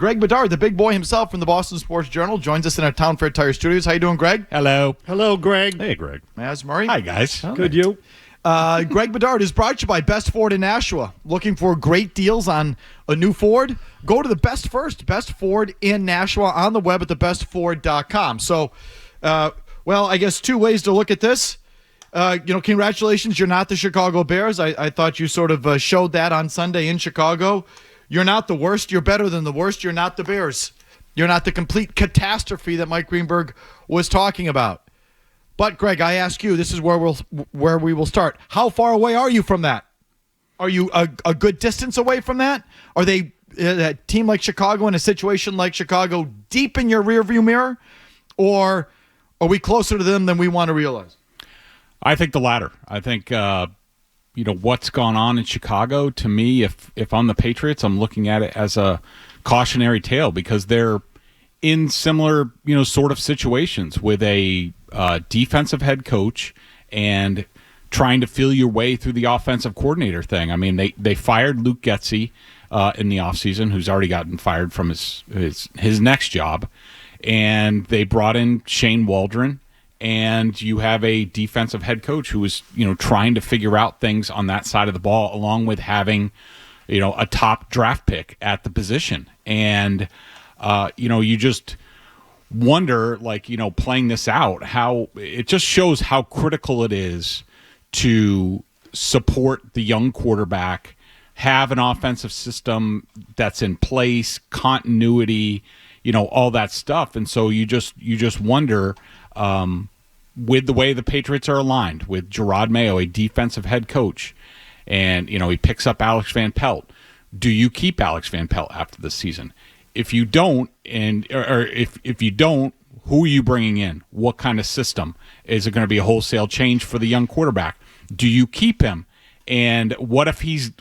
Greg Bedard, the big boy himself from the Boston Sports Journal, joins us in our Town Fair Tire Studios. How you doing, Greg? Hello. Hello, Greg. Hey, Greg. Mazz Murray. Hi, guys. Good, you? Greg Bedard is brought to you by Best Ford in Nashua. Looking for great deals on a new Ford? Go to the Best Ford in Nashua on the web at thebestford.com. So, I guess two ways to look at this. Congratulations, you're not the Chicago Bears. I thought you sort of showed that on Sunday in Chicago. You're not the worst. You're better than the worst. You're not the Bears. You're not the complete catastrophe that Mike Greenberg was talking about. But, Greg, I ask you, this is where we will start. How far away are you from that? Are you a good distance away from that? Are they a team like Chicago in a situation like Chicago deep in your rearview mirror? Or are we closer to them than we want to realize? I think the latter. I think, what's gone on in Chicago, to me, if I'm the Patriots, I'm looking at it as a cautionary tale because they're in similar, sort of situations with a defensive head coach and trying to feel your way through the offensive coordinator thing. I mean, they fired Luke Getsy in the offseason, who's already gotten fired from his next job, and they brought in Shane Waldron, and you have a defensive head coach who is, trying to figure out things on that side of the ball, along with having, a top draft pick at the position. And, you just wonder, playing this out, how it just shows how critical it is to support the young quarterback, have an offensive system that's in place, continuity, all that stuff. And so you just wonder, with the way the Patriots are aligned with Gerard Mayo, a defensive head coach, and he picks up Alex Van Pelt. Do you keep Alex Van Pelt after the season? If you don't, if you don't, who are you bringing in? What kind of system? Is it going to be a wholesale change for the young quarterback? Do you keep him? And what if he's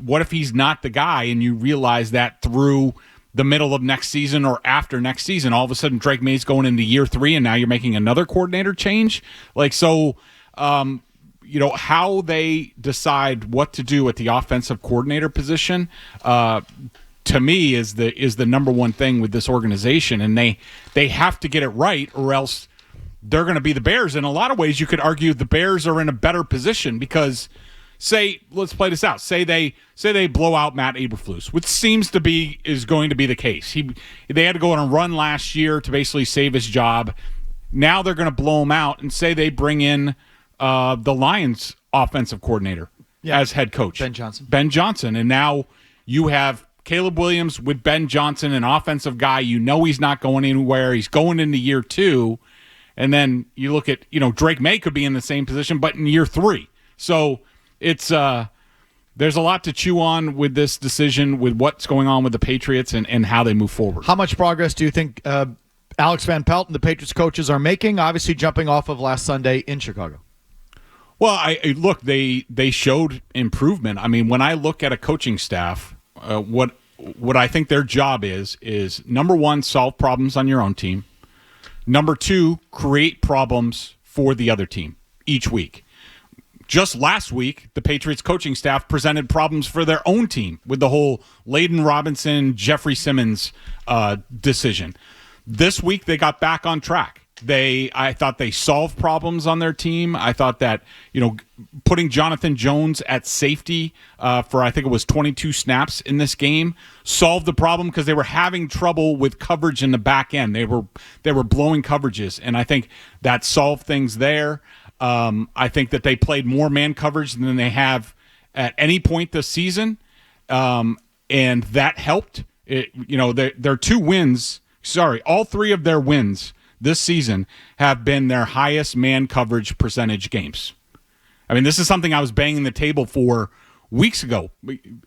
not the guy, and you realize that through the middle of next season or after next season, all of a sudden Drake May's going into year 3, and now you're making another coordinator change? How they decide what to do at the offensive coordinator position, to me, is the number one thing with this organization, and they have to get it right, or else they're going to be the Bears. In a lot of ways, you could argue the Bears are in a better position because, let's play this out. Say they blow out Matt Eberflus, which is going to be the case. They had to go on a run last year to basically save his job. Now they're going to blow him out, and say they bring in the Lions offensive coordinator as head coach, Ben Johnson, and now you have Caleb Williams with Ben Johnson, an offensive guy. He's not going anywhere. He's going into year 2. And then you look at, Drake May could be in the same position, but in year 3. So it's there's a lot to chew on with this decision, with what's going on with the Patriots and how they move forward. How much progress do you think Alex Van Pelt and the Patriots coaches are making, obviously jumping off of last Sunday in Chicago? Well, they showed improvement. I mean, when I look at a coaching staff, what I think their job is number one, solve problems on your own team. Number 2, create problems for the other team each week. Just last week, the Patriots coaching staff presented problems for their own team with the whole Layden Robinson, Jeffrey Simmons decision. This week, they got back on track. I thought they solved problems on their team. I thought that, putting Jonathan Jones at safety for, I think it was 22 snaps in this game, solved the problem because they were having trouble with coverage in the back end. They were blowing coverages, and I think that solved things there. I think that they played more man coverage than they have at any point this season, and that helped. Their 2 wins, all 3 of their wins this season have been their highest man coverage percentage games. I mean, this is something I was banging the table for weeks ago.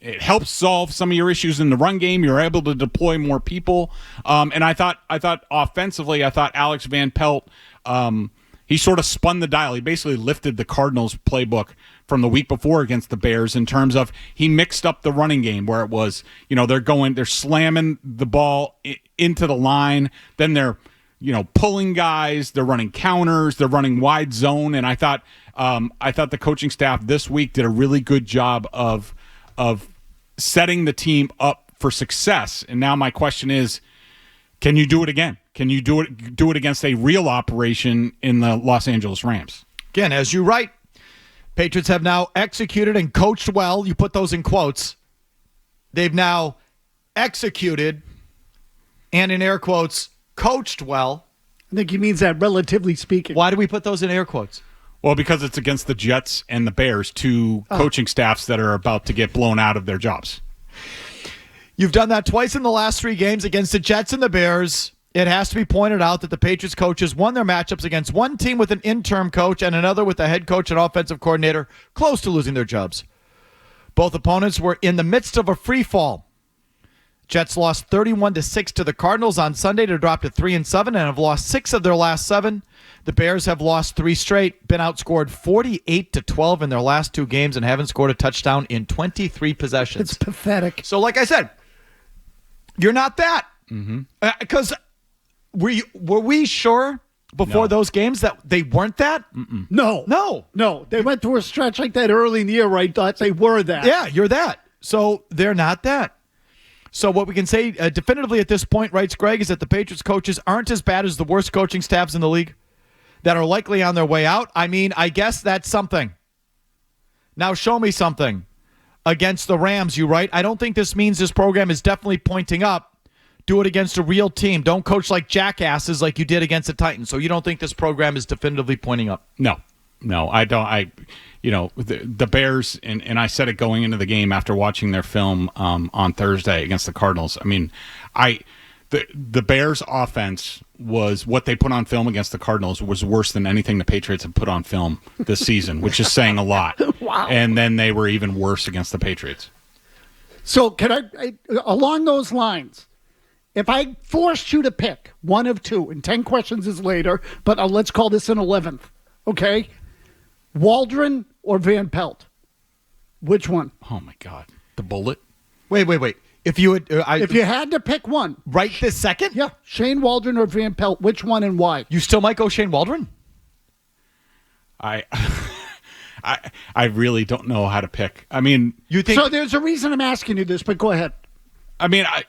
It helps solve some of your issues in the run game. You're able to deploy more people. And I thought offensively, Alex Van Pelt, he sort of spun the dial. He basically lifted the Cardinals playbook from the week before against the Bears in terms of he mixed up the running game where it was, they're slamming the ball into the line. Then they're, pulling guys, they're running counters, they're running wide zone, and I thought the coaching staff this week did a really good job of setting the team up for success. And now my question is, Can you do it again? Can you do it against a real operation in the Los Angeles Rams? Again, as you write, Patriots have now executed and coached well. You put those in quotes. They've now executed and, in air quotes, coached well. I think he means that relatively speaking. Why do we put those in air quotes? Well, because it's against the Jets and the Bears, two coaching staffs that are about to get blown out of their jobs. You've done that twice in the last 3 games against the Jets and the Bears. It has to be pointed out that the Patriots coaches won their matchups against one team with an interim coach and another with a head coach and offensive coordinator close to losing their jobs. Both opponents were in the midst of a free fall. Jets lost 31-6 to the Cardinals on Sunday to drop to 3-7 and have lost 6 of their last 7. The Bears have lost 3 straight, been outscored 48-12 in their last 2 games, and haven't scored a touchdown in 23 possessions. It's pathetic. So, like I said, you're not that. Because were we sure before those games that they weren't that? No. They went through a stretch like that early in the year where I thought they were that. Yeah, you're that. So they're not that. So what we can say definitively at this point, writes Greg, is that the Patriots coaches aren't as bad as the worst coaching staffs in the league that are likely on their way out. I mean, I guess that's something. Now show me something. Against the Rams, you write, I don't think this means this program is definitely pointing up. Do it against a real team. Don't coach like jackasses like you did against the Titans. So you don't think this program is definitively pointing up? No, I don't. The Bears, and I said it going into the game after watching their film on Thursday against the Cardinals. I mean, the Bears' offense was what they put on film against the Cardinals was worse than anything the Patriots have put on film this season, which is saying a lot. Wow. And then they were even worse against the Patriots. So can I along those lines, if I forced you to pick one of two, and 10 questions is later, but let's call this an 11th, okay? Waldron or Van Pelt? Which one? Oh, my God. The bullet? Wait. If you would, If you had to pick one. right this second? Yeah, Shane Waldron or Van Pelt, which one and why? You still might go Shane Waldron? I really don't know how to pick. I mean, You think? So there's a reason I'm asking you this, but go ahead. I mean, I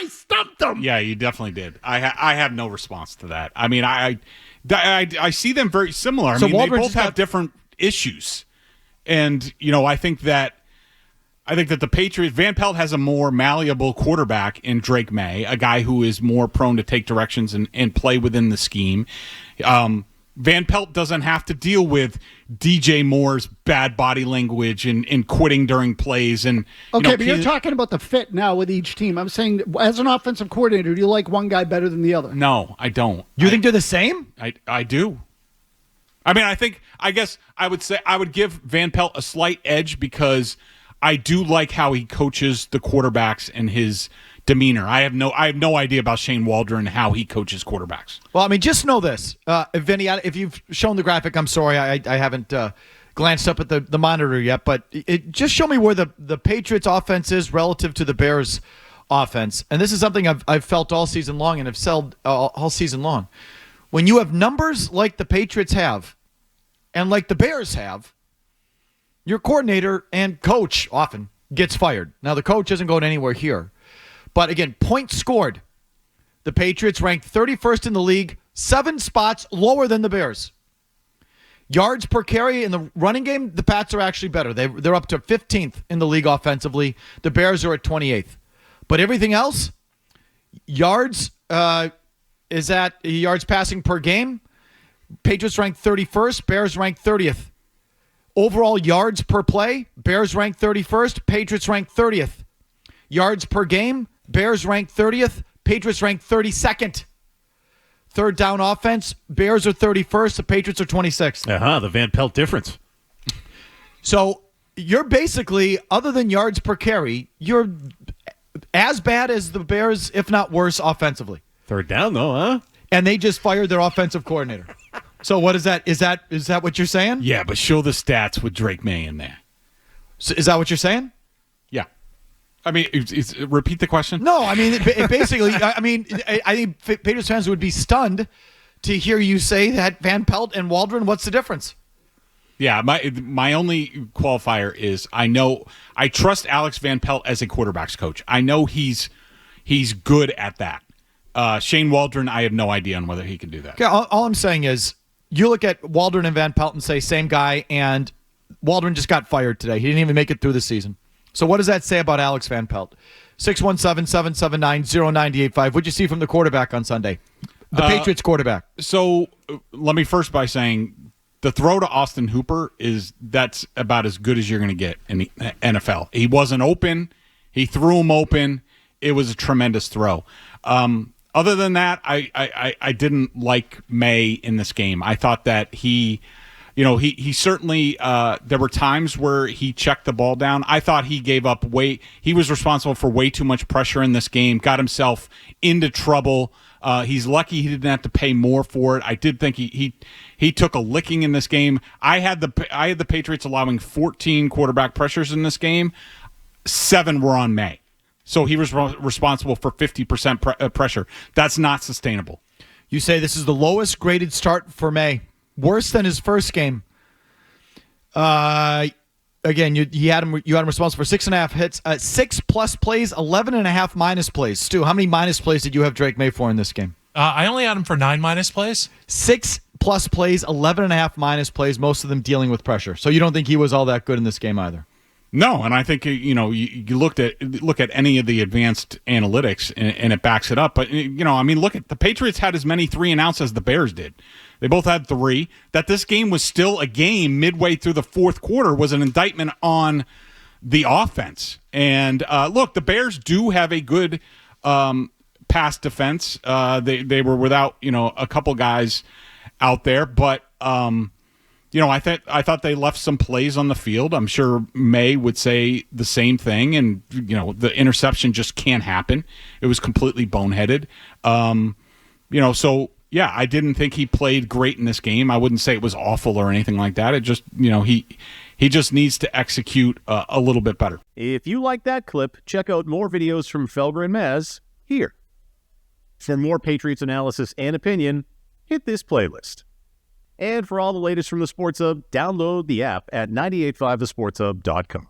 stumped them. yeah, you definitely did. I have no response to that. I mean, I see them very similar. So I mean, Waldron they both just have different issues, and I think that the Patriots, Van Pelt has a more malleable quarterback in Drake May, a guy who is more prone to take directions and play within the scheme. Van Pelt doesn't have to deal with DJ Moore's bad body language and quitting during plays. And Okay, but you're talking about the fit now with each team. I'm saying, as an offensive coordinator, do you like one guy better than the other? No, I don't. You think they're the same? I do. I mean, I guess I would say I would give Van Pelt a slight edge because I do like how he coaches the quarterbacks and his demeanor. I have no idea about Shane Waldron and how he coaches quarterbacks. Well, I mean, just know this. Vinny, if you've shown the graphic, I'm sorry, I haven't glanced up at the monitor yet, but just show me where the Patriots offense is relative to the Bears offense. And this is something I've felt all season long and have said all season long. When you have numbers like the Patriots have and like the Bears have, your coordinator and coach often gets fired. Now, the coach isn't going anywhere here. But again, points scored. The Patriots ranked 31st in the league, 7 spots lower than the Bears. Yards per carry in the running game, the Pats are actually better. They're up to 15th in the league offensively. The Bears are at 28th. But everything else, yards is at yards passing per game. Patriots ranked 31st, Bears ranked 30th. Overall yards per play, Bears ranked 31st, Patriots ranked 30th. Yards per game, Bears ranked 30th, Patriots ranked 32nd. Third down offense, Bears are 31st, the Patriots are 26th. The Van Pelt difference. So you're basically, other than yards per carry, you're as bad as the Bears, if not worse, offensively. Third down, though, huh? And they just fired their offensive coordinator. So what is that? Is that what you're saying? Yeah, but show the stats with Drake May in there. So is that what you're saying? Yeah. I mean, repeat the question. No, I mean, it basically, I think Patriots fans would be stunned to hear you say that Van Pelt and Waldron, what's the difference? Yeah, my only qualifier is I trust Alex Van Pelt as a quarterback's coach. I know he's he's good at that. Shane Waldron, I have no idea on whether he can do that. Okay, all I'm saying is you look at Waldron and Van Pelt and say same guy, and Waldron just got fired today. He didn't even make it through the season. So what does that say about Alex Van Pelt? 617-779-0985. What'd you see from the quarterback on Sunday? The Patriots quarterback. So let me first by saying the throw to Austin Hooper that's about as good as you're going to get in the NFL. He wasn't open. He threw him open. It was a tremendous throw. Other than that, I didn't like May in this game. I thought that he certainly there were times where he checked the ball down. I thought he gave up he was responsible for way too much pressure in this game, got himself into trouble. He's lucky he didn't have to pay more for it. I did think he took a licking in this game. I had the Patriots allowing 14 quarterback pressures in this game. 7 were on May. So he was responsible for 50% pressure. That's not sustainable. You say this is the lowest graded start for May. Worse than his first game. Again, you had him responsible for 6.5 hits, 6+ plays, 11.5 minus plays. Stu, how many minus plays did you have Drake May for in this game? I only had him for 9 minus plays. 6+ plays, 11.5 minus plays, most of them dealing with pressure. So you don't think he was all that good in this game either? No, and I think you look at any of the advanced analytics and it backs it up. But look at the Patriots had as many 3 and outs as the Bears did. They both had 3. That this game was still a game midway through the fourth quarter was an indictment on the offense. And look, the Bears do have a good pass defense. They were without a couple guys out there, but. I thought they left some plays on the field. I'm sure May would say the same thing, and the interception just can't happen. It was completely boneheaded. So yeah, I didn't think he played great in this game. I wouldn't say it was awful or anything like that. It just he just needs to execute a little bit better. If you like that clip, check out more videos from Felger and Mazz here. For more Patriots analysis and opinion, hit this playlist. And for all the latest from the Sports Hub, download the app at 985thesportshub.com.